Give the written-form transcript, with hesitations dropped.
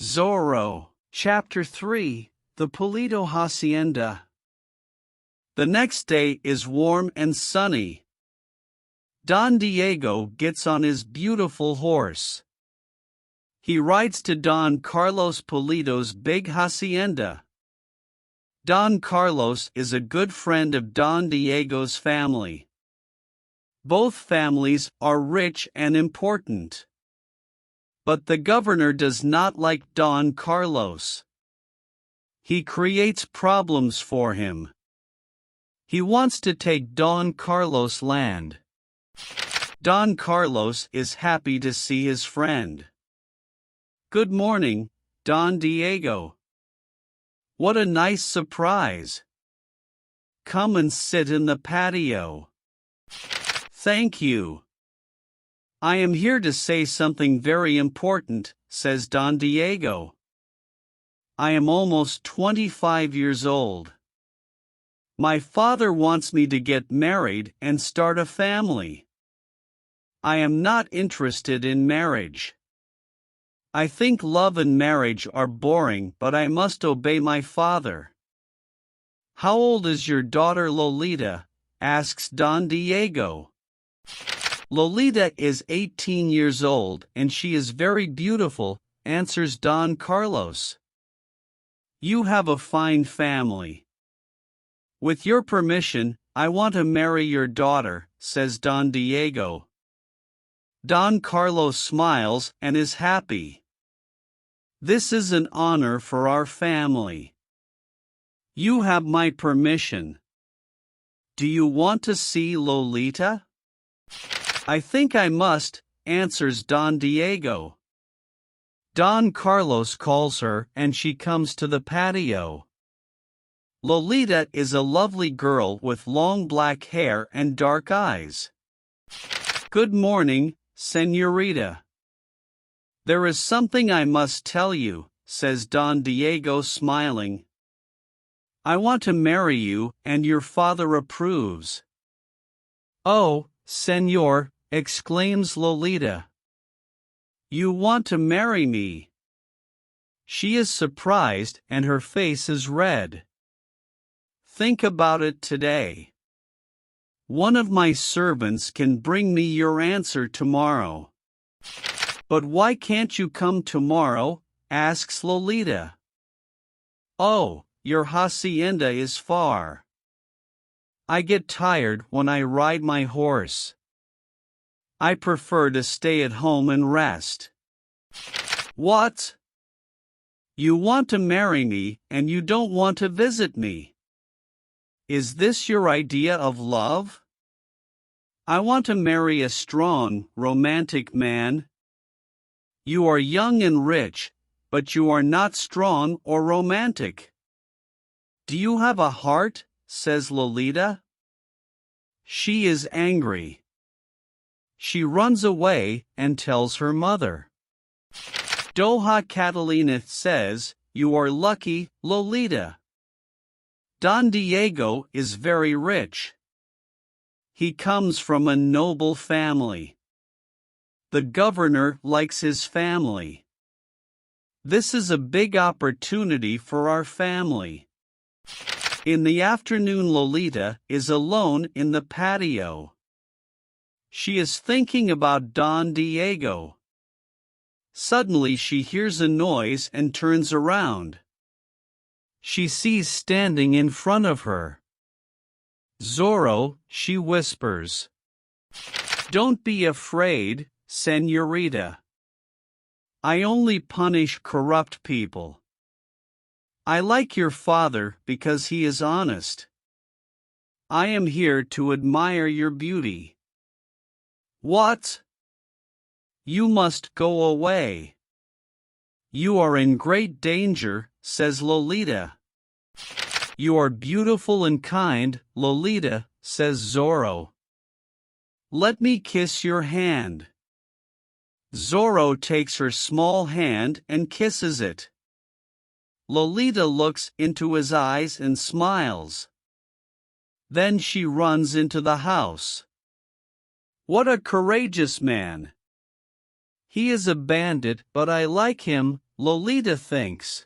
Zorro, Chapter 3, The Polito Hacienda. The next day is warm and sunny. Don Diego gets on his beautiful horse. He rides to Don Carlos Polito's big hacienda. Don Carlos is a good friend of Don Diego's family. Both families are rich and important. But the governor does not like Don Carlos. He creates problems for him. He wants to take Don Carlos' land. Don Carlos is happy to see his friend. "Good morning, Don Diego. What a nice surprise. Come and sit in the patio." "Thank you. I am here to say something very important," says Don Diego. "I am almost 25 years old. My father wants me to get married and start a family. I am not interested in marriage. I think love and marriage are boring, but I must obey my father." "How old is your daughter Lolita?" asks Don Diego. "Lolita is 18 years old and she is very beautiful," answers Don Carlos. "You have a fine family. With your permission, I want to marry your daughter," says Don Diego. Don Carlos smiles and is happy. "This is an honor for our family. You have my permission. Do you want to see Lolita?" "I think I must," answers Don Diego. Don Carlos calls her and she comes to the patio. Lolita is a lovely girl with long black hair and dark eyes. "Good morning, Señorita. There is something I must tell you," says Don Diego smiling. "I want to marry you and your father approves." "Oh, Señor," exclaims Lolita. "You want to marry me?" She is surprised and her face is red. "Think about it today. One of my servants can bring me your answer tomorrow." "But why can't you come tomorrow?" asks Lolita. "Oh, your hacienda is far. I get tired when I ride my horse. I prefer to stay at home and rest." "What? You want to marry me and you don't want to visit me? Is this your idea of love?" "I want to marry a strong, romantic man." "You are young and rich, but you are not strong or romantic." "Do you have a heart?" says Lolita. She is angry. She runs away and tells her mother. Doña Catalina says, "You are lucky, Lolita. Don Diego is very rich. He comes from a noble family. The governor likes his family. This is a big opportunity for our family." In the afternoon, Lolita is alone in the patio. She is thinking about Don Diego. Suddenly she hears a noise and turns around. She sees standing in front of her Zorro, she whispers. "Don't be afraid, Señorita. I only punish corrupt people. I like your father because he is honest. I am here to admire your beauty." "What? You must go away. You are in great danger," says Lolita. "You are beautiful and kind, Lolita," says Zorro. "Let me kiss your hand." Zorro takes her small hand and kisses it. Lolita looks into his eyes and smiles. Then she runs into the house. "What a courageous man! He is a bandit, but I like him," Lolita thinks.